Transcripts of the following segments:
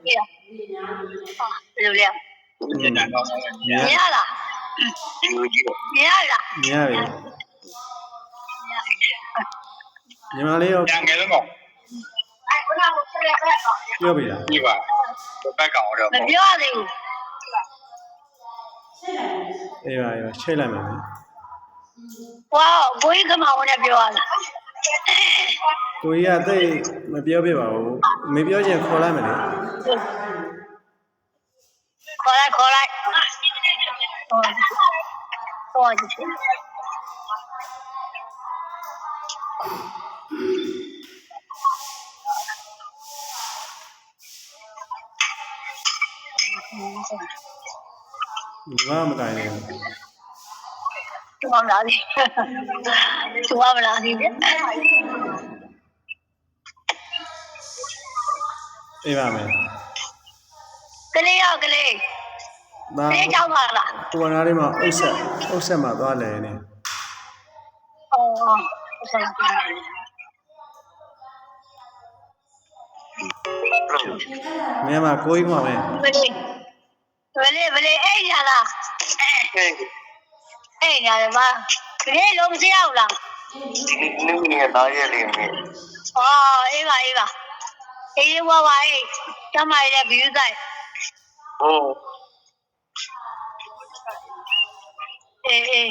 ဘယ်လိုလဲမြင်ရလားမြင်ရလားမြင်ရပြီညီမလေးရောပြန်ငယ်လုံးကောင်ပြောပြီလားပြပါဘက်ကောင်တော့မပြောရသေးဘူးအေးပါချိတ်လိုက်မယ်ဝါကိုကြီးကမဝင်နဲ့ပြောရလားကိုကြီးကတိတ်မပြောပြပါဘူးမပြောချင်ခေါ်လိုက်မယ်လေခေါ်လိုက်ဟောကြည့်မတိုင်နေသူမလာသေးသူမလာသေးတယ်အေးပါမယ်ကလေးရောကလေးဘေးကြောက်ပါလားကိုယ်နားလေးမှာအုပ်ဆက်မှာသွားလဲနေဆက်ပါမြန်မာကိုကြီးမှာပဲဘယ်အိရလားအိရတယ်ပါကလေးလုံးမစရဘူးလားနင်းနေသားရဲ့လေးနေအေးပါအေးဝါအေးတမိုင်လည်းဘီယူဆိုင်အေး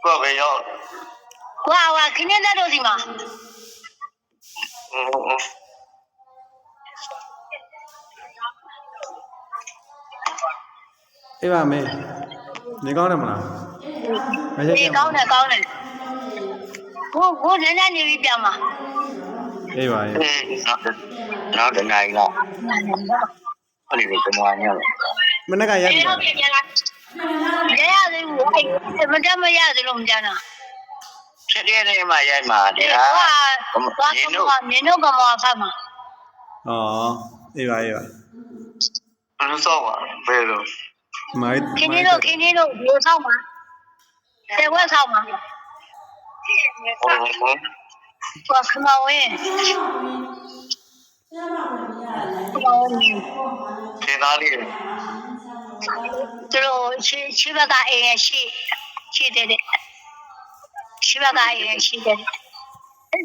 ဘာပဲရောဝါခင်းနေတဲ့တို့ဒီမှာအေးပါမယ်နေကောင်းတယ်မလားအေးကောင်းတယ်ကိုနည်းနည်းနေပြီးပြန်ပါအေးပါနောက်တနိုင်လောက်အဲ့ဒီကမွားညောမနေ့ကရိုက်ပြီရသေးဘူးမကြမရသေးလို့မကြတာချက်တဲ့နေမှာရိုက်မှာတရားမြင်းတို့ကမောဖတ်မှာအေးပါဘယ်လိုဆောက်ပါဘယ်လိုခင်းနေလို့ဒီလိုဆောက်မှာတဲ့ဝက်ဆောက်မှာဘာခမဝင်းဒီသားလေးသူတို့ရှိဘကအိမ်ရဲ့ရှိတဲ့ရှိဘကအိမ်ရဲ့ရှိတဲ့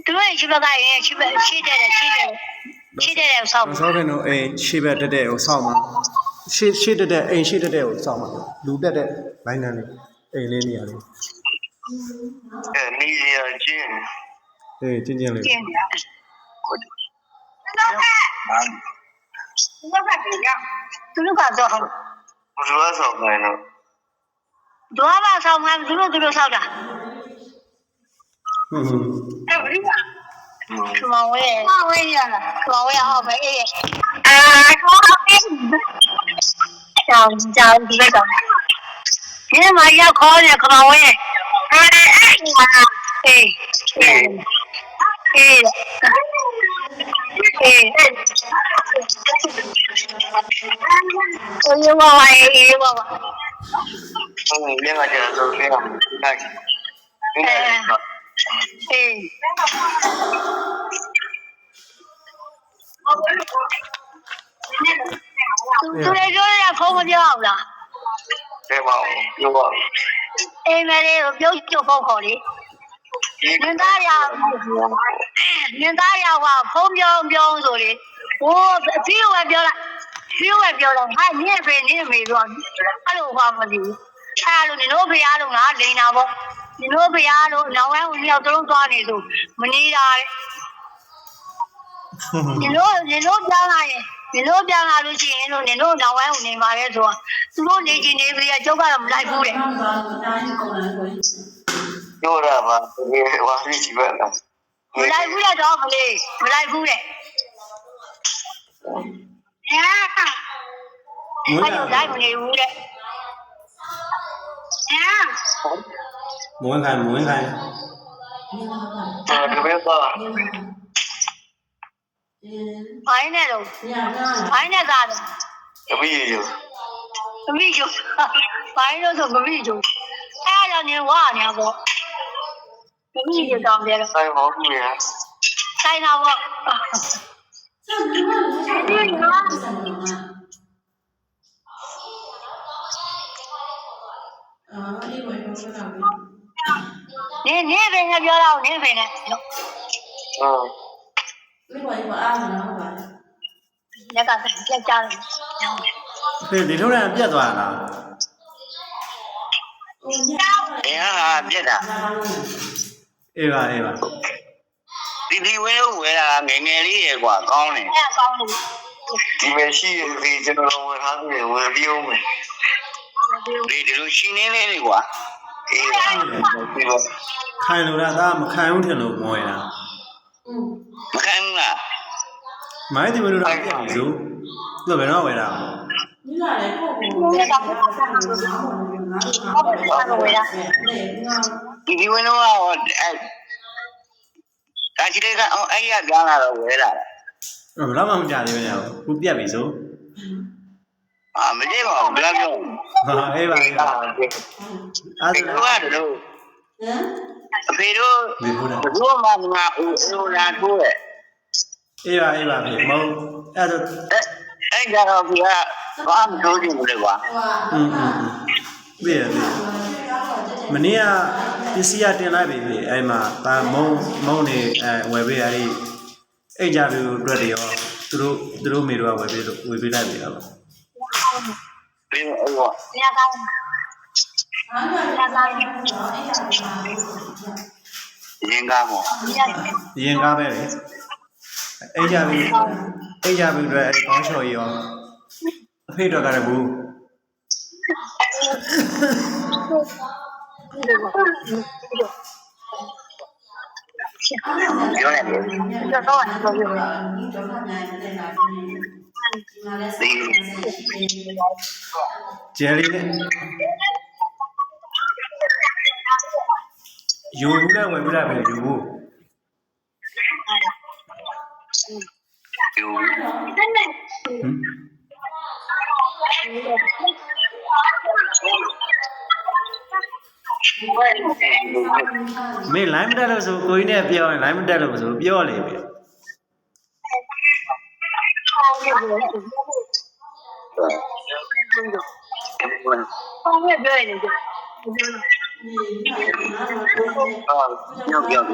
သူတို့ရှိဘကအိမ်ရဲ့ရှိတဲ့ဆောက်မှာဆောက်တယ်နော်အိမ်ရှိဘက်တက်တဲ့ကိုဆောက်မှာရှိတက်တဲ့အိမ်ရှိတက်တဲ့ကိုဆောက်မှာလူတက်တဲ့ဘိုင်းနန်းလေးအိမ်လေးနေရာလေးနေရချင်းကျင်းလေးသူတို့ကတော့ဘယ်လိုဆောက်နေလဲတော့ဘာဆောက်မှသူတို့ဆောက်တာဘယ်လိုခမဝဲရလားခမဝဲအောင်ပဲအေးကြောင်ဒီလိုတော့ဒီမှာရောက်ခေါ်နေခမဝဲအေးဝါမြင်လာကြတော့လေနိုင်သူလည်းပြောရဖုန်းမပြောအောင်လားပြောပါဦးပြောပါအိမ်မလေးကိုပြုတ်ကျုပ်ဖုန်းခေါ်လေနင်သားရဟောဖုန်းပြောဆိုလေဟိုပြီးဝဲပြောလိုက်ဟာနင့်ဖေနင့်မေပြောအဲ့လိုဟောမသိဘူးအဲ့လိုနင်တို့ဖေအားလုံးငါလိန်တာပေါ့နင်တို့ဖေအားလုံးနောက်ဝဲဝင်ရောက်တို့သွားနေဆိုမနေတာတဲ့နင်တို့ပြောင်းလာရင်နင်တို့ပြောင်းလာလို့ရှိရင်နင်တို့နောက်ဝဲဝင်နေပါလေဆိုတာသူတို့နေချင်နေပြီကျုပ်ကတော့မလိုက်ဘူးတဲ့ပြောရပါဒီဝါပြီးကြည့်ပါလားမလိုက်ဘူးတဲ့တော့မလေးမလိုက်ဘူးတဲ့အဲ့လိုလိုက်မနေဘူးတဲ့မွန်းခိုင်းဒီဘက်ပါဘိုင်းနဲ့တော့ဘိုင်းနဲ့သားတယ်အမီးယူဘိုင်းလို့ဆိုမမီးယူအဲ့ဒါနေဝါနေပေါ့မမီးယူတောင်းတယ်ဆိုင်ပါဘူးရ ဆိုင်တော့ပေါ့ နေပင်ကပြောတော့နေပင်နဲ့ လက်ကပြက်ကြတယ် ဖေဒီထုံးရပြတ်သွားတာ ပြက်တာ အေးပါ ဒီဝဲဝဲတာငယ်ငယ်လေးရေကွာကောင်းတယ် အဲ့ကောင်းလို့ ဒီပဲရှိဒီကျွန်တော်ဝယ်ထားတယ်ဝယ်ပြီးအောင်မယ်ဒီလိုရှင်းနေလေးတွေကွာအေးပါ ခိုင်လို့ဒါမခိုင်ဘူးထင်လို့မွေးတာ မခံဘူးလား မိုင်းဒီမလို့တော့ပြတ်ပြီဆိုသူကဘယ်တော့ဝယ်တာ ဒီဝဲတော့တာချီလေးကအဲ့ရပြောင်းလာတော့ဝဲလာတာ ဘယ်တော့မှမကြသေးဘူးညာခုပြတ်ပြီဆို မကြည့်ပါဘူးဘယ်လိုပြော ဟာအေးပါအဲ့ဒါ အဲ့ဒါတို့အဖေတို့တို့မှငါဦးလာထိုးတယ် အေးပါဖေမဟုတ်အဲ့ဒါ အဲ့ကြတော့ပြဘာမှတို့ကြည့်မလို့ကွာ ပြည့်မနေ့ကပစ္စည်းတင်လိုက်ပြီအဲ့မှာဒါမုံနေဝယ်ပေးရည်အိတ်ကြပြီအတွက်တွေရောသူတို့မေတို့ကဝယ်ပေးလိုက်ပြီလား ပြီးတော့ ညကောင်း ရင်ကားပေါ့ ရင်ကားပဲလေအိတ်ကြပြီအတွက်အဲ့ကောင်းချော်ကြီးရောအဖေတော့ကလည်းဘူး ပြောနေတယ် တော့တော့ ဂျယ်လီနဲ့ယူဘူးလည်းဝယ်ပြလိုက်ပြီယူဘူး ယူ မင်း line မတက်လို့ဆိုကိုကြီးနဲ့ပြောရင် line မတက်လို့ဆိုပြောလေပြီ ကောင်းရဲ့ပြောနေတယ် ပြော ဟုတ် ပြော ဒ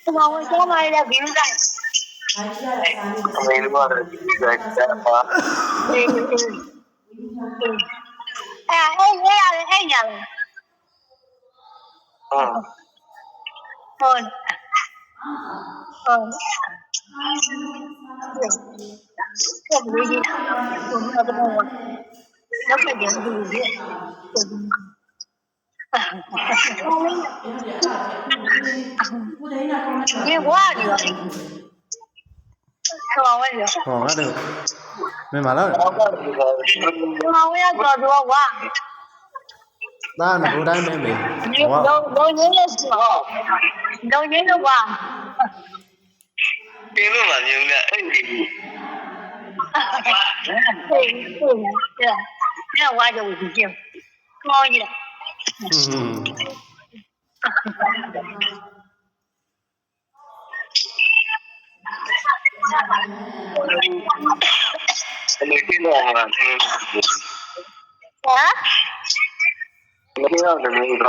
ီမှာဝင်ကြမှာလည်းဘီးတိုင်း အမေတို့ကတော့ဒီကစားပါ အဲ့ရတယ် ဟုတ်ကဲ့ဒီကတော့တော့ပြန်ပြီးဒီဝါဒီဆောင်းဝဲရ ဟောငါတို့မင်းမလာ တော့ကတော့ ဆောင်းဝဲတော့ဝါ သားကဘိုးတိုင်းပဲမေဝါ တော့ငင်းလို့ဆောင်းတော့ငင်းတော့ဝါ ပြေလို့ပါမျိုးနဲ့အဲ့ဒီ 那我就是这，高一点。你听到吗？啊？你听到什么意思啊？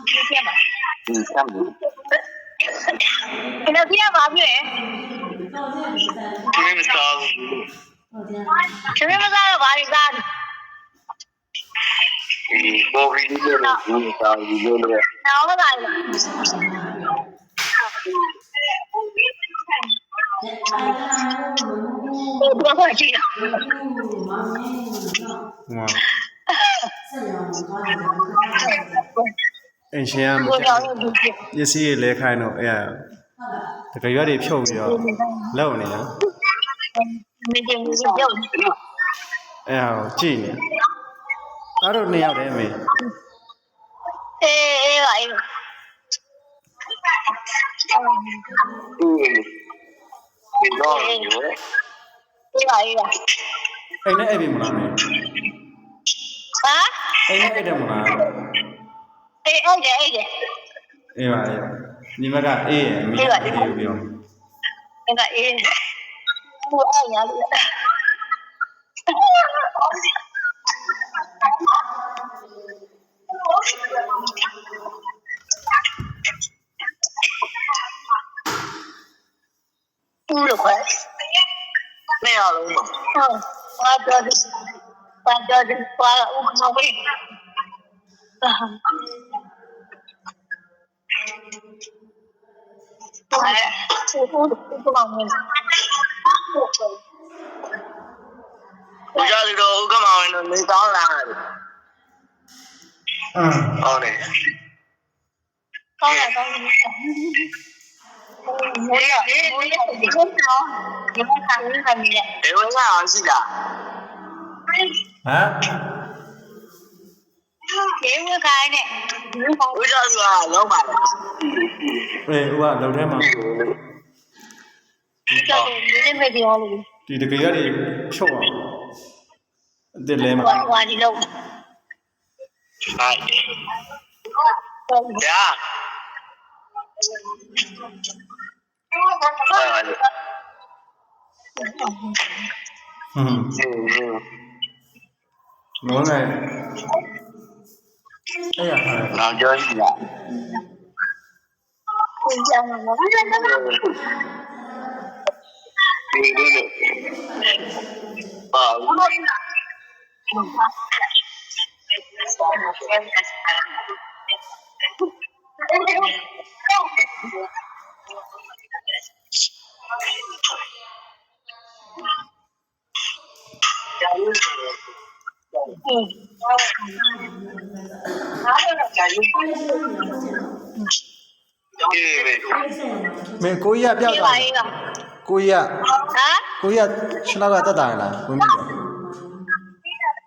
听见吗？看不。你那听吗？没？听不到。听不到了，把你干。我给你这个听不到，你这个。哪个来的？我不会这样。ဝါအင်ရှင်က 我聊的不是。 ပစ္စည်းလဲခိုင်းတော့အဲ့တကယ်ရွက်တွေဖြုတ်ပြီးတော့လောက်နေတာ 没见你就叫你。 အဲ့ဟာကြည့်နေအားတို့2ယောက်တည်းမေ 哎，来了。你到了没？来了。အိမ်နဲ့အဲ့ပြီမလားမေ အိမ်နဲ့အိတ်တယ်မလား အေးအဲ့ဒါအဲ့ဒါ အေးပါအေးညီမကအေးရမိအေးပြော အဲ့ဒါအေးဟိုအဲ့ရလို့ဦးလို့ခေါ်2ရက်လုံးမှာ ဟုတ်ဘာတော့ဘာဦးမဝေးဦးကောင်းနေ ဦးကြလေးတော့ဥက္ကမောင်တို့နေကောင်းလာတယ်ဟုတ်တယ် ကောင်းလာကောင်းနေမိုးရမိုးရဒီကောင်းတော့ဒီမှာခါရခါနေတယ် ဘယ်ဝင်အောင်ရှိလား ဟမ် ဒီဝခိုင်းနဲ့ဒီကောင်း ဦးကြစီကလုံးပါလား အေးဦးကလုံထဲမှာ ကြောက်နေနေမပြောလို့ ဒီတကယ်ရည်ချုပ်အောင်အစ်စ်လဲမှာ ဟွာဒီလောက် ဟိုင် ဟုတ် ညာဟုတ်တယ် ဟွန်းမောင်းနေအဲ့ရဟာ နောက်ကျော်ရှိလား ကိုကြောင်မှာ ဒီလိုပါ မင်းကိုကြီးကပြောက်သွားကိုကြီးက ဟမ် ကိုကြီးကရှင်းတော့တက်တာလားဝင်ပြီ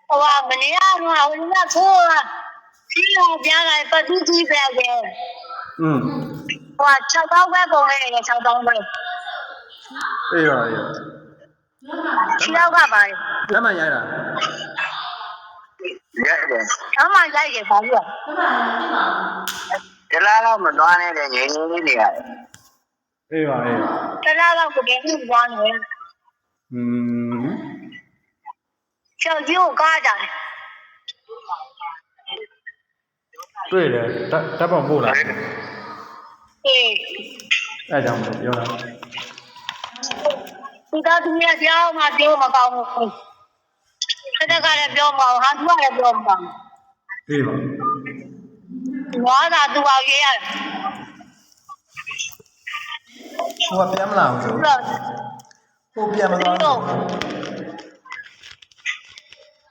ဟိုမနေ့ကတော့ဟိုကဆိုးစီးအောင်ပြန်လာပတ်သူကြီးပဲကဲ อืม ဟို6000ပဲပုံနေတယ်6000ပဲ အေးရောအေး 6လောက်ကပါ လက်မရိုက်တာ ရတယ် အမှလိုက်ရပါဘူး တလားတော့မသွားနဲ့တဲ့ငြိမ်ငြိမ်လေးနေရတယ် အေးပါအေး တလားတော့ကိုပြန်ပြီးသွားနေ อืม ချောက်ကြီးကိုကားကြတယ် တွေ့တယ်တက်ပေါင်ပို့လာ အေး အဲ့ကြောင့်ပြောတာ ဒီကသူများပြောင်းမှပြောမကောင်းဘူးခက်ကလည်းပြောမအောင်ဟာသူကလည်းပြောမကောင်း အေးပါ ငွားတာသူအောင်ရေးရတယ် ဟိုကပြန်မလာဘူးဆို ပြီးတော့ ဟိုပြန်မသွား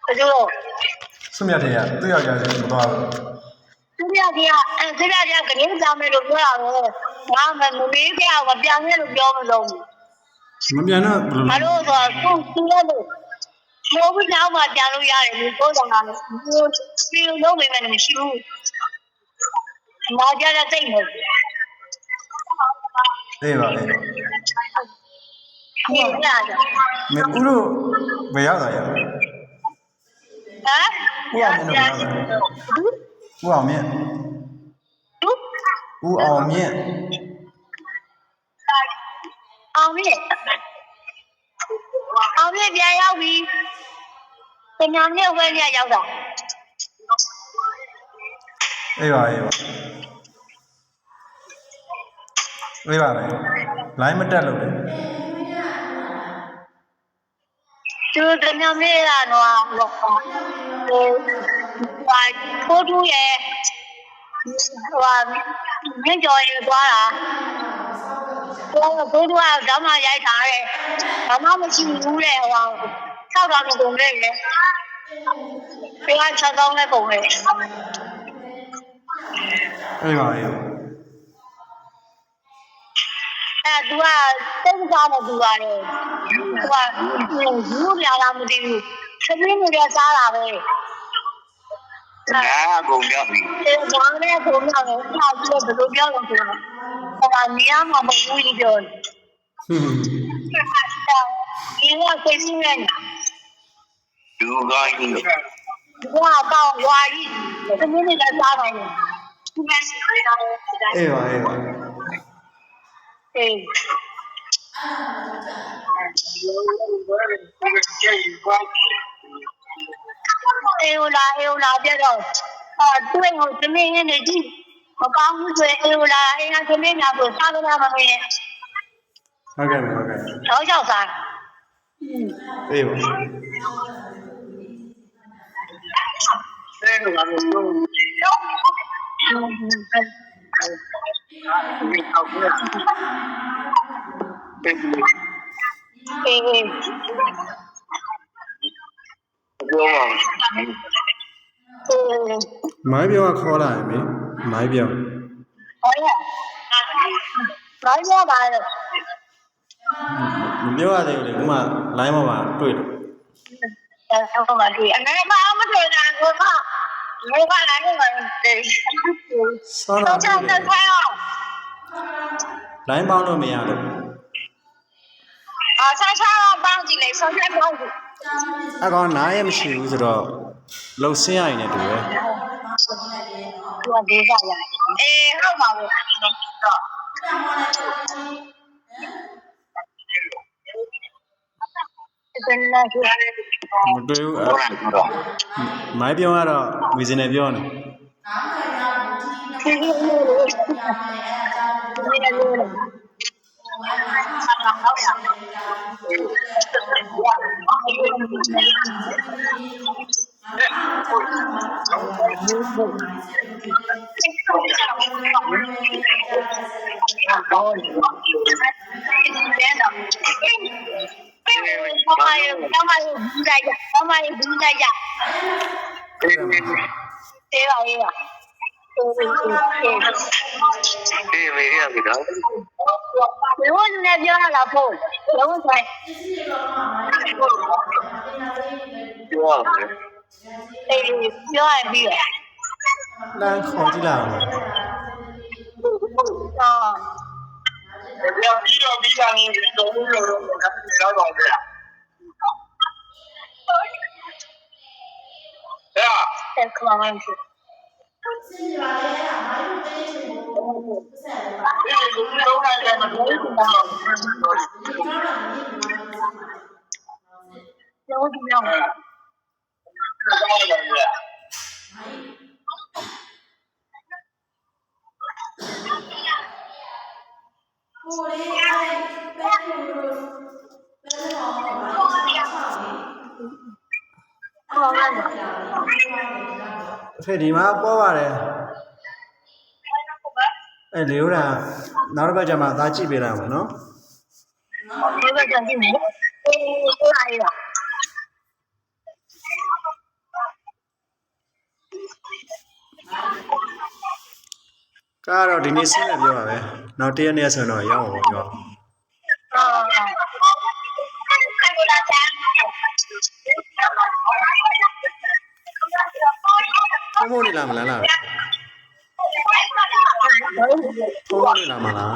ဘယ်လို ဆွမြတ်တယ်ကသူ့ယောက်ျားစီမသွားဘူး သူများကသူများကကနေကြောင်မယ်လို့ပြောတာကိုငါမမေးပြောမပြောင်းရလို့ပြောမလို့ မပြန်တော့ဘယ်လို ဘာလို့ဆိုတော့သူလည်းလို့မိုးဘူးကြောင်မှပြန်လို့ရတယ်လို့ပြောကြတာလေသူစီလုံးနေမယ်မရှိဘူး။မာကြတဲ့စိတ်နဲ့ အေးပါအေး မြင်ရတယ်။ မင်းဦးတို့ဘယ်ရောက်တာရ ဟမ် ဦးအောင်မြင့် သူ ဦးအောင်မြင့် အောင်မြင့်ပြန်ရောက်ပြီ။ပညာမြင့်ဝဲရရောက်တာ အေးပါအေးပါအေးပါပဲလိုင်းမတက်လို့လေ ။သူပညာမြင့်ကတော့လောက်ပါ။ထိုးထူးရဲ့မြင့်ကျော်ရေသွားတာ။ထိုးထူးကဓမ္မရိုက်ထားတယ်။ဘာမှမရှိဘူးတဲ့ဟို6000ကိုကုန်ခဲ့တယ်။ပြား6000နဲ့ကုန်ခဲ့တယ်။ အေးပါအေး သူကစိတ်စားနေသူပါတယ်သူကဘူးလာလာမသိဘူးသမီးတွေစားတာပဲ ငါကုန်ရောက်ပြီ ဒါနဲ့ဘုံရောက်တယ်အားကြီးဘယ်လိုပြောလို့ဆိုတော့ဟိုကနေရာမှာမဘူးကြီးပြောတယ် ဟွန်း ဒီကစိတ်ဆင်းနေတာ လူကောင်းကြီး我搞外语，这你那个啥玩意？应该是可以的。 အေးပါအေးပါ 对。哎呦啦，别着，对我这边人的地，我刚说哎呦啦，哎呀这边家都啥都那么没， ဟုတ်ကဲ့ဟုတ်ကဲ့ 小小山， အေးပါ မိုင်းပြောကခေါ်လာရင်မင်းမိုင်းပြော 来我吧了， မပြောရသေးဘူးလေဥမာ line ပေါ်မှာတွေ့လို့ 我嘛对，没嘛没对的，我嘛，我嘛来我嘛对， စော 都 တော့ 这样快哦， line ပေါင်းလို့မရလို့ 上山了帮进来，上山帮进。 အကောင်နားရမရှိဘူးဆိုတော့လှုပ်ဆင်းရရင်လည်းတူပဲ 我给啥呀？哎，好嘛我。真的是。 မတွေ့ဘူးမိုင်းပြောကတော့ဝီစင်နဲ့ပြောနေ 对， 我现在表了老婆，我才。 ပြောရမယ် 表还比。 လမ်းခေါ်ကြည့်လိုက်အောင် 啊。 ပြောပြီးတော့ပြီးတာနေတော့ဘုရားတော့တော့တော့ပြရ再看完去。 လုံးလိုက်တယ်မလို့ဘူးတော့ 然后怎么样？ အဖေဒီမှာပေါ်ပါတယ်အဲ့လေဦးတာနောက်တစ်ပတ်ကျမှသာကြည့်ပေးလိုက်အောင်နော် 这个真的没。哪一个？ ကားတော့ဒီနေ့ဆင်းနေပြောပါပဲနောက်တစ်ရက်နေ့ဆိုတော့ရောက်အောင်ပြော 啊。 ဖုန်းဖုန်းနေလာမလားလားဖုန်းဖုန်းနေလာမလား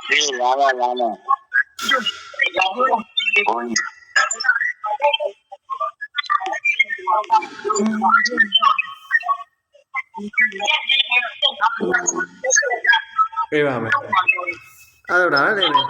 ဒီလာလာလာလာဘုန်းကြီး ပြေးပါမယ်အဲ့တော့ဒါလည်းလေ